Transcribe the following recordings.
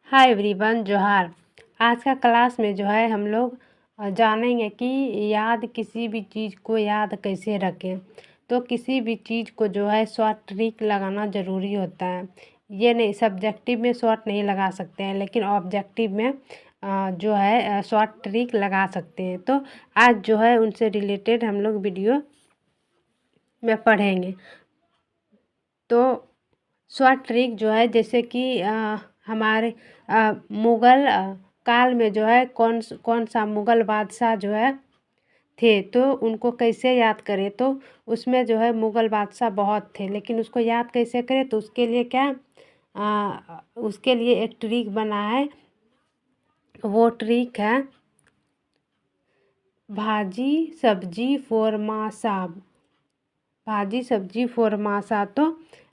Hi everyone, जोहार। आज का क्लास में जो है हम लोग जानेंगे कि किसी भी चीज़ को याद कैसे रखें। तो किसी भी चीज़ को जो है शॉर्ट ट्रिक लगाना ज़रूरी होता है। ये नहीं, सब्जेक्टिव में शॉर्ट नहीं लगा सकते हैं, लेकिन ऑब्जेक्टिव में जो है शॉर्ट ट्रिक लगा सकते हैं। तो आज जो है उनसे रिलेटेड हम लोग वीडियो में पढ़ेंगे। तो शॉर्ट ट्रिक जो है, जैसे कि हमारे मुग़ल काल में जो है कौन सा मुग़ल बादशाह जो है थे, तो उनको कैसे याद करें। तो उसमें जो है मुग़ल बादशाह बहुत थे, लेकिन उसको याद कैसे करें, तो उसके लिए उसके लिए एक ट्रिक बना है। वो ट्रिक है भाजी सब्जी फॉर्मासा। भाजी सब्जी फॉर्मासा। तो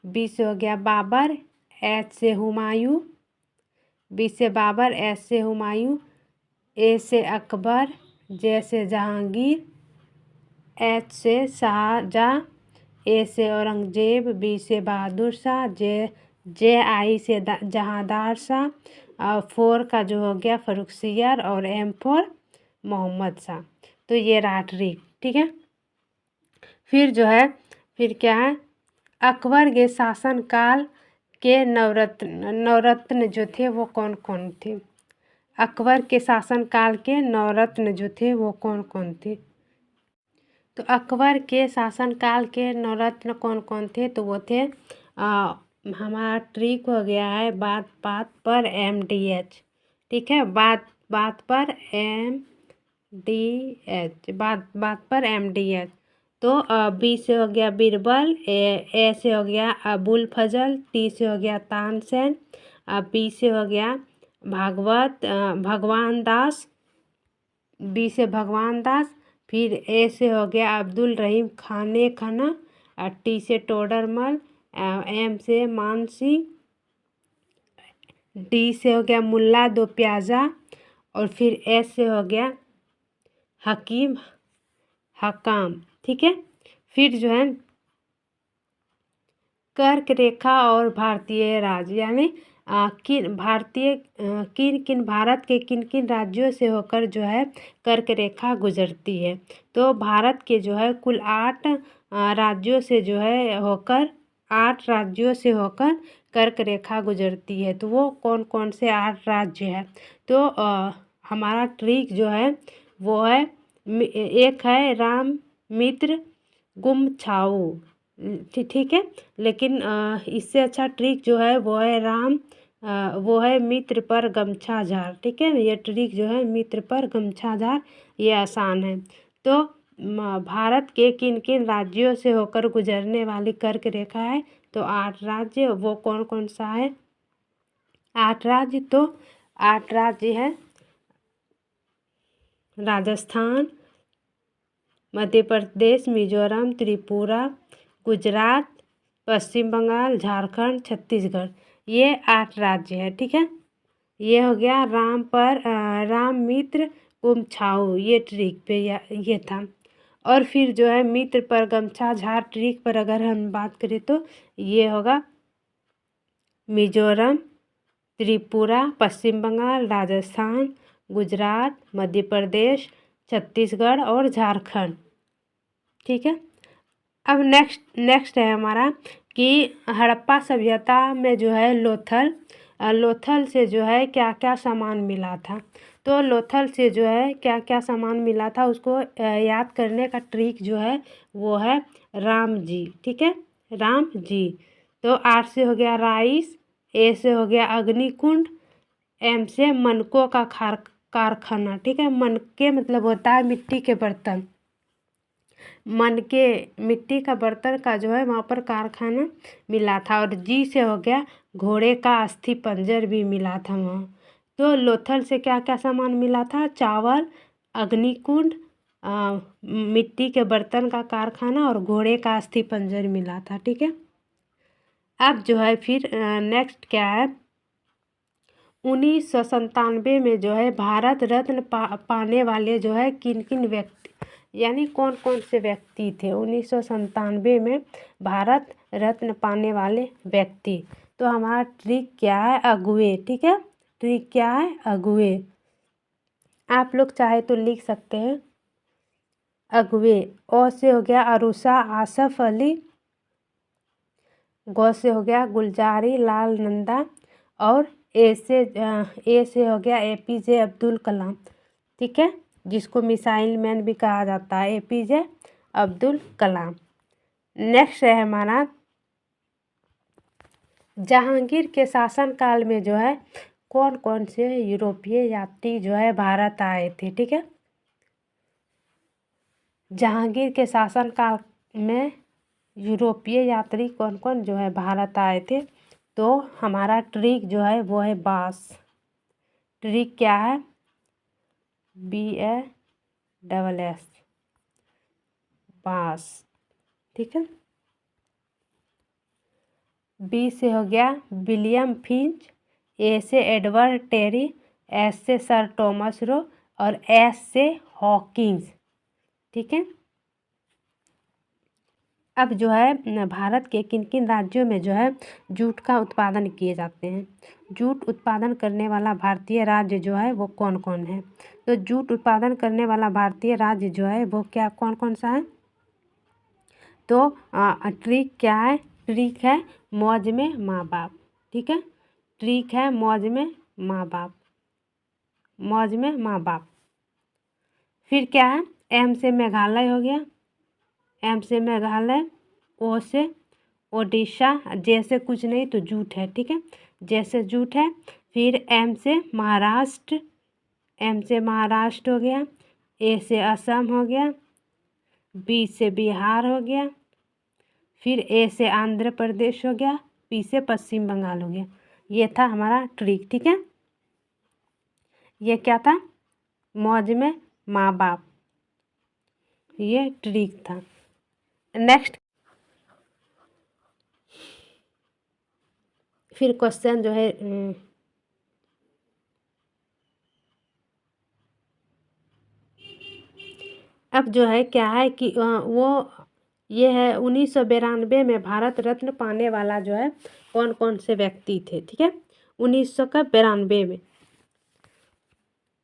बी से हो गया बाबर, एच से हुमायूं, बी से बाबर, एस से हुमायूं, ए से अकबर, जे से जहांगीर, एच से शाहजहाँ, ए से औरंगजेब, बी से बहादुर शाह, जे आई से जहांदार शाह, और फोर का जो हो गया फर्रुखसियर, और एम फॉर मोहम्मद शाह। तो ये रहा ट्रिक, ठीक है। फिर क्या है, अकबर के शासनकाल के नवरत्न जो थे वो कौन कौन थे। अकबर के शासनकाल के नवरत्न जो थे वो कौन कौन थे। तो अकबर के शासनकाल के नवरत्न कौन कौन थे, तो वो थे हमारा ट्रिक हो गया है बात बात पर MDH, ठीक है। बात बात पर MDH, बात बात पर MDH। तो बी से हो गया बीरबल, ए से हो गया अबुल फजल, टी से हो गया तानसेन, बी से हो गया भगवान दास, बी से भगवान दास। फिर ए से हो गया अब्दुल रहीम खाने खाना, टी से टोडरमल, एम से मान सिंह, डी से हो गया मुल्ला दो प्याजा, और फिर एस से हो गया हकीम हकाम, ठीक है। फिर जो है कर्क रेखा और भारतीय राज्य, यानी भारत के किन किन राज्यों से होकर जो है कर्क रेखा गुजरती है। तो भारत के जो है कुल 8 राज्यों से जो है होकर 8 राज्यों से होकर कर्क रेखा गुजरती है। तो वो कौन कौन से 8 राज्य हैं। तो हमारा ट्रिक जो है वो है, एक है राम मित्र गुमछाऊ, ठीक है। लेकिन इससे अच्छा ट्रिक जो है वो है मित्र पर गमछा झार, ठीक है। ये ट्रिक जो है मित्र पर गमछा झार, ये आसान है। तो भारत के किन किन राज्यों से होकर गुजरने वाली कर्क रेखा है, तो 8 राज्य। वो कौन कौन सा है 8 राज्य, तो 8 राज्य है राजस्थान, मध्य प्रदेश, मिजोरम, त्रिपुरा, गुजरात, पश्चिम बंगाल, झारखंड, छत्तीसगढ़। ये 8 राज्य है, ठीक है। ये हो गया राम मित्र गुमछाऊ, ये ट्रिक पे ये था। और फिर जो है मित्र पर गमछा झार ट्रिक पर अगर हम बात करें, तो ये होगा मिजोरम, त्रिपुरा, पश्चिम बंगाल, राजस्थान, गुजरात, मध्य प्रदेश, छत्तीसगढ़ और झारखंड, ठीक है। अब नेक्स्ट है हमारा कि हड़प्पा सभ्यता में जो है लोथल से जो है क्या क्या सामान मिला था। तो लोथल से जो है क्या क्या सामान मिला था, उसको याद करने का ट्रिक जो है वो है राम जी, ठीक है, राम जी। तो 8 से हो गया राइस, ए से हो गया अग्निकुंड, एम से मनकों का कारखाना, ठीक है। मनके मतलब होता है मिट्टी के बर्तन, मनके मिट्टी का बर्तन का जो है वहाँ पर कारखाना मिला था। और जी से हो गया घोड़े का अस्थि पंजर भी मिला था वहाँ। तो लोथल से क्या क्या सामान मिला था, चावल, अग्निकुंड, मिट्टी के बर्तन का कारखाना और घोड़े का अस्थि पंजर मिला था, ठीक है। अब जो है फिर नेक्स्ट क्या है, 1997 में जो है भारत रत्न पाने वाले जो है किन किन व्यक्ति, यानी कौन कौन से व्यक्ति थे 1997 में भारत रत्न पाने वाले व्यक्ति। तो हमारा ट्रिक क्या है, अगुए, ठीक है। ट्रिक क्या है? अगुए। आप लोग चाहे तो लिख सकते हैं अगुए। ओ से हो गया अरुषा आसफ अली, गौ से हो गया गुलजारी लाल नंदा, और ए से हो गया APJ अब्दुल कलाम। ठीक है, जिसको मिसाइल मैन भी कहा जाता है, APJ अब्दुल कलाम। नेक्स्ट है हमारा जहांगीर के शासनकाल में जो है कौन कौन से यूरोपीय यात्री जो है भारत आए थे। ठीक है, जहांगीर के शासनकाल में यूरोपीय यात्री कौन कौन जो है भारत आए थे। तो हमारा ट्रिक जो है वो है बास। ट्रिक क्या है? BASS, बास। ठीक है, B से हो गया विलियम फिंच, A से एडवर्ड टेरी, S से सर टॉमस रो, और S से हॉकिंस। ठीक है, अब जो है भारत के किन किन राज्यों में जो है जूट का उत्पादन किए जाते हैं। जूट उत्पादन करने वाला भारतीय राज्य जो है वो कौन कौन है। तो जूट उत्पादन करने वाला भारतीय राज्य जो है वो क्या कौन कौन सा है। तो ट्रिक क्या है? ट्रिक है मौज में माँ बाप। ठीक है, ट्रिक है मौज में माँ बाप, मौज में माँ बाप। फिर क्या है? M से मेघालय हो गया, M से मेघालय, O से ओडिशा, जैसे कुछ नहीं तो जूट है। ठीक है, जैसे जूट है। फिर M से महाराष्ट्र, M से महाराष्ट्र हो गया, A से असम हो गया, B से बिहार हो गया, फिर A से आंध्र प्रदेश हो गया, P से पश्चिम बंगाल हो गया। ये था हमारा ट्रिक। ठीक है, ये क्या था? मौज में माँ बाप, ये ट्रिक था। नेक्स्ट फिर क्वेश्चन जो है अब जो है क्या है कि वो ये है 1992 में भारत रत्न पाने वाला जो है कौन कौन से व्यक्ति थे। ठीक है, 1992 में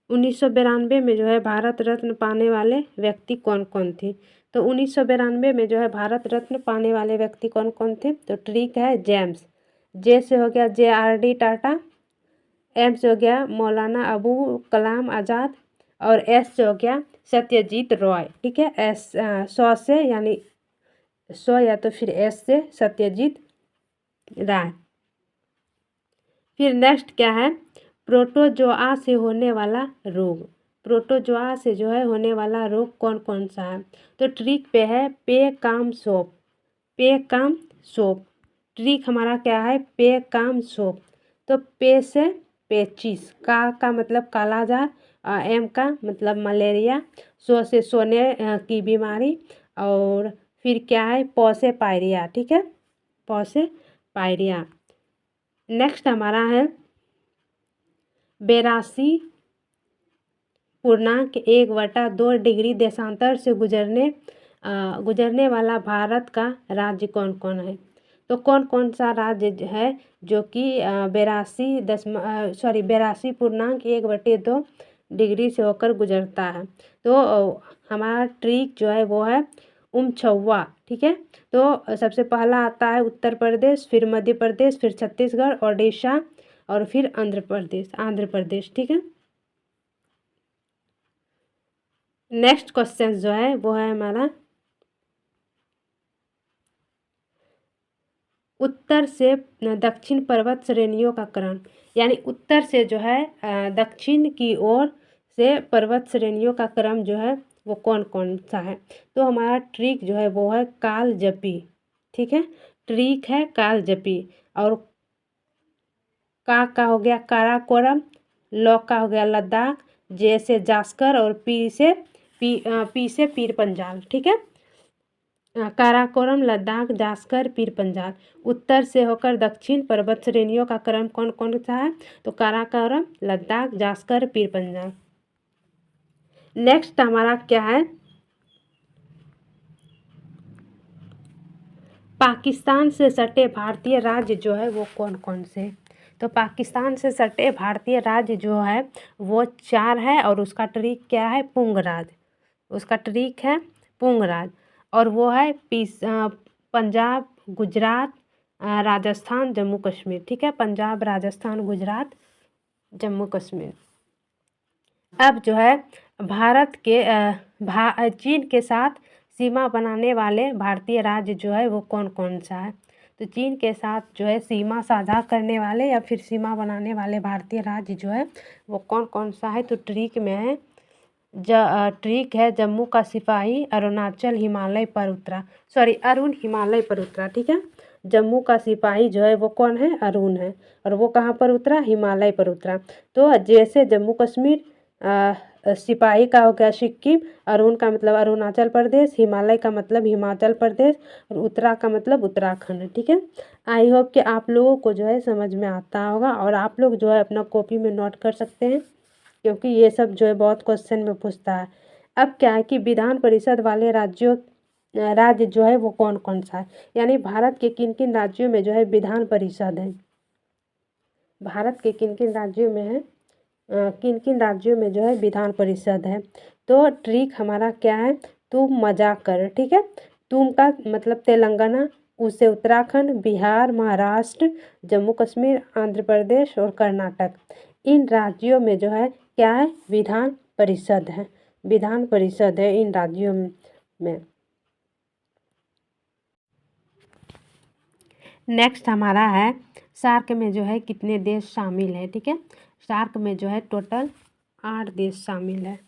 1992 में जो है भारत रत्न पाने वाले व्यक्ति कौन कौन थे। तो 1992 में जो है भारत रत्न पाने वाले व्यक्ति कौन कौन थे। तो ट्रिक है जेम्स। जे से हो गया JRD टाटा, M से हो गया मौलाना अबू कलाम आज़ाद, और S से हो गया सत्यजीत रॉय। ठीक है, S 100 से यानी 100 या तो फिर S से सत्यजीत राय। फिर नेक्स्ट क्या है? प्रोटोजोआ से होने वाला रोग। प्रोटोजोआ से जो है होने वाला रोग कौन कौन सा है। तो ट्रिक पे है पे काम सोप, पे काम सोप। ट्रिक हमारा क्या है? पे काम सोप। तो पे से पेचिस, का मतलब कालाजार, M का मतलब मलेरिया, सो से सोने की बीमारी, और फिर क्या है? पौ से पायरिया। ठीक है, पौ से पायरिया। नेक्स्ट हमारा है 82.1/2 डिग्री देशांतर से गुजरने वाला भारत का राज्य कौन कौन है। तो कौन कौन सा राज्य है जो कि 82.1/2 डिग्री से होकर गुजरता है। तो हमारा ट्रिक जो है वो है उमछौवा। ठीक है, तो सबसे पहला आता है उत्तर प्रदेश, फिर मध्य प्रदेश, फिर छत्तीसगढ़, ओडिशा, और फिर आंध्र प्रदेश। ठीक है, नेक्स्ट क्वेश्चन जो है वो है हमारा उत्तर से दक्षिण पर्वत श्रेणियों का क्रम। यानी उत्तर से जो है दक्षिण की ओर से पर्वत श्रेणियों का क्रम जो है वो कौन कौन सा है। तो हमारा ट्रिक जो है वो है काल जपी। ठीक है, ट्रिक है काल जपी। और का हो गया काराकोरम, लौ का हो गया लद्दाख, जे से जास्कर, और पी से पीर पंजाल। ठीक है, काराकोरम, लद्दाख, जास्कर, पीर पंजाल। उत्तर से होकर दक्षिण पर्वत श्रेणियों का क्रम कौन कौन सा है। तो काराकोरम, लद्दाख, जास्कर, पीर पंजाल। नेक्स्ट हमारा क्या है? पाकिस्तान से सटे भारतीय राज्य जो है वो कौन कौन से। तो तो पाकिस्तान से सटे भारतीय राज्य जो है वो 4 है और उसका ट्रिक क्या है, पुंग राज्य। उसका ट्रिक है पुंग राज्य और वो है पंजाब, गुजरात, राजस्थान, जम्मू कश्मीर। ठीक है, पंजाब, राजस्थान, गुजरात, जम्मू कश्मीर। अब जो है भारत के चीन के साथ सीमा बनाने वाले भारतीय राज्य जो है वो कौन कौन सा है। तो चीन के साथ जो है सीमा साझा करने वाले या फिर सीमा बनाने वाले भारतीय राज्य जो है वो कौन कौन सा है। तो ट्रिक में है ट्रिक है जम्मू का सिपाही, अरुणाचल हिमालय पर उतरा, अरुण हिमालय पर उतरा। ठीक है, जम्मू का सिपाही जो है वो कौन है, अरुण है, और वो कहाँ पर उतरा, हिमालय पर उतरा। तो जैसे जम्मू कश्मीर सिपाही का हो गया सिक्किम, अरुण का मतलब अरुणाचल प्रदेश, हिमालय का मतलब हिमाचल प्रदेश और उत्तरा का मतलब उत्तराखंड। ठीक है, आई होप कि आप लोगों को जो है समझ में आता होगा और आप लोग जो है अपना कॉपी में नोट कर सकते हैं क्योंकि ये सब जो है बहुत क्वेश्चन में पूछता है। अब क्या है कि विधान परिषद वाले राज्य जो है वो कौन कौन सा है, यानी भारत के किन किन राज्यों में जो है विधान परिषद है, भारत के किन किन राज्यों में है, किन किन राज्यों में जो है विधान परिषद है। तो ट्रिक हमारा क्या है, तुम मजाक कर। ठीक है, तुम का मतलब तेलंगाना, उससे उत्तराखंड, बिहार, महाराष्ट्र, जम्मू कश्मीर, आंध्र प्रदेश और कर्नाटक। इन राज्यों में जो है क्या है, विधान परिषद है, विधान परिषद है इन राज्यों में। नेक्स्ट हमारा है सार्क में जो है कितने देश शामिल है। ठीक है, सार्क में जो है टोटल 8 देश शामिल है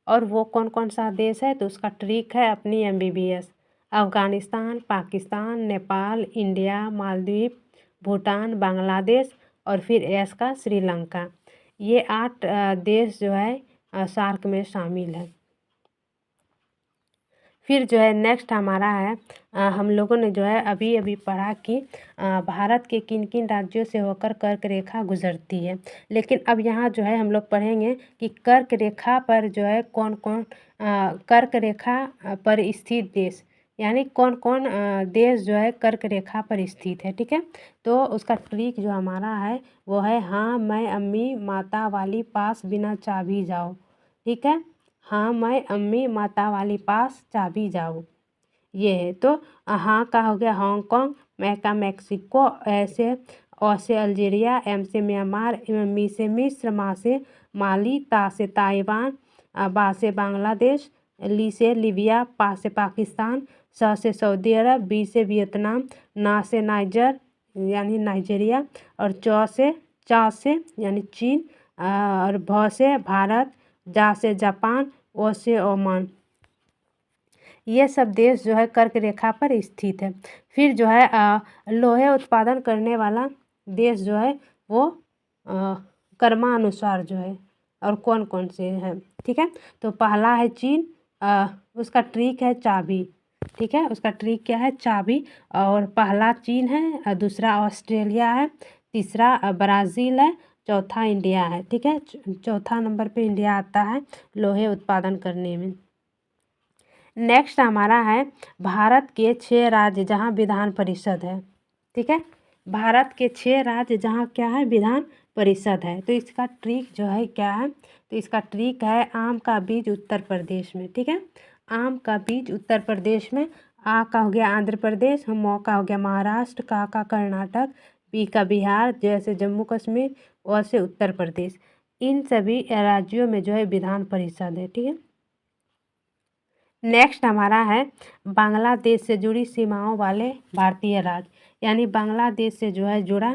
और वो कौन कौन सा देश है। तो उसका ट्रिक है अपनी MBBS, अफ़गानिस्तान, पाकिस्तान, नेपाल, इंडिया, मालदीव, भूटान, बांग्लादेश और फिर एस का श्रीलंका। ये 8 देश जो है सार्क में शामिल है। फिर जो है नेक्स्ट हमारा है हम लोगों ने जो है अभी अभी पढ़ा कि भारत के किन किन राज्यों से होकर कर्क रेखा गुजरती है। लेकिन अब यहाँ जो है हम लोग पढ़ेंगे कि कर्क रेखा पर जो है कौन कौन कर्क रेखा पर स्थित देश, यानी कौन कौन देश जो है कर्क रेखा पर स्थित है। ठीक है, तो उसका ट्रिक जो हमारा है वो है हाँ मैं अम्मी माता वाली पास बिना चाबी जाओ। ठीक है, हाँ मैं अम्मी माता वाली पास चाबी जाऊँ, ये है। तो हाँ का हो गया हांगकांग, मैं का मैक्सिको, ऐसे ओ से अल्जीरिया, एम से म्यांमार, मी से मिस्र, मा से माली, ता से ताइवान, बा से बांग्लादेश, ली से लीबिया, पा से पाकिस्तान, स से सऊदी अरब, बी से वियतनाम, ना से नाइजर यानी नाइजीरिया और चा से यानी चीन और भ से भारत, जा से जापान, ओ से ओमान। ये सब देश जो है कर्क रेखा पर स्थित है। फिर जो है लोहे उत्पादन करने वाला देश जो है वो क्रमानुसार जो है और कौन कौन से हैं। ठीक है, तो पहला है चीन, उसका ट्रिक है चाबी। ठीक है, उसका ट्रिक क्या है, चाबी। और पहला चीन है, दूसरा ऑस्ट्रेलिया है, तीसरा ब्राज़ील है, चौथा इंडिया है। ठीक है, चौथा नंबर पे इंडिया आता है लोहे उत्पादन करने में। नेक्स्ट हमारा है भारत के 6 राज्य जहाँ विधान परिषद है। ठीक है, भारत के 6 राज्य जहाँ क्या है, विधान परिषद है। तो इसका ट्रिक जो है क्या है, तो इसका ट्रिक है आम का बीज उत्तर प्रदेश में। ठीक है, आम का बीज उत्तर प्रदेश में। आ का हो गया आंध्र प्रदेश, मौ का हो गया महाराष्ट्र, का कर्नाटक, बी का बिहार, जैसे जम्मू कश्मीर, और से उत्तर प्रदेश। इन सभी राज्यों में जो है विधान परिषद है। ठीक है, नेक्स्ट हमारा है बांग्लादेश से जुड़ी सीमाओं वाले भारतीय राज्य, यानी बांग्लादेश से जो है जुड़ा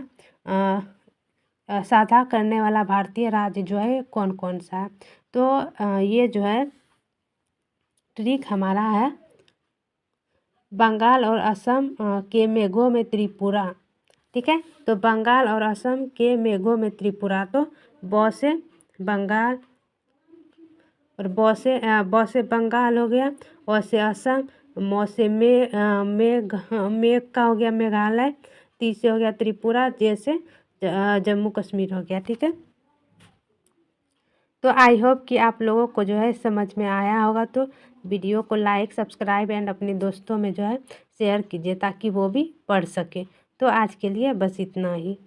साझा करने वाला भारतीय राज्य जो है कौन कौन सा है। तो ये जो है ट्रिक हमारा है बंगाल और असम के मेघों में त्रिपुरा। ठीक है, तो बंगाल और असम के मेघों में त्रिपुरा। तो ब से बंगाल और ब से बंगाल हो गया, ओ से असम, मौ से मेघ का हो गया मेघालय, ती से हो गया त्रिपुरा, जे से जम्मू कश्मीर हो गया। ठीक है, तो आई होप कि आप लोगों को जो है समझ में आया होगा। तो वीडियो को लाइक, सब्सक्राइब एंड अपने दोस्तों में जो है शेयर कीजिए ताकि वो भी पढ़ सके। तो आज के लिए बस इतना ही।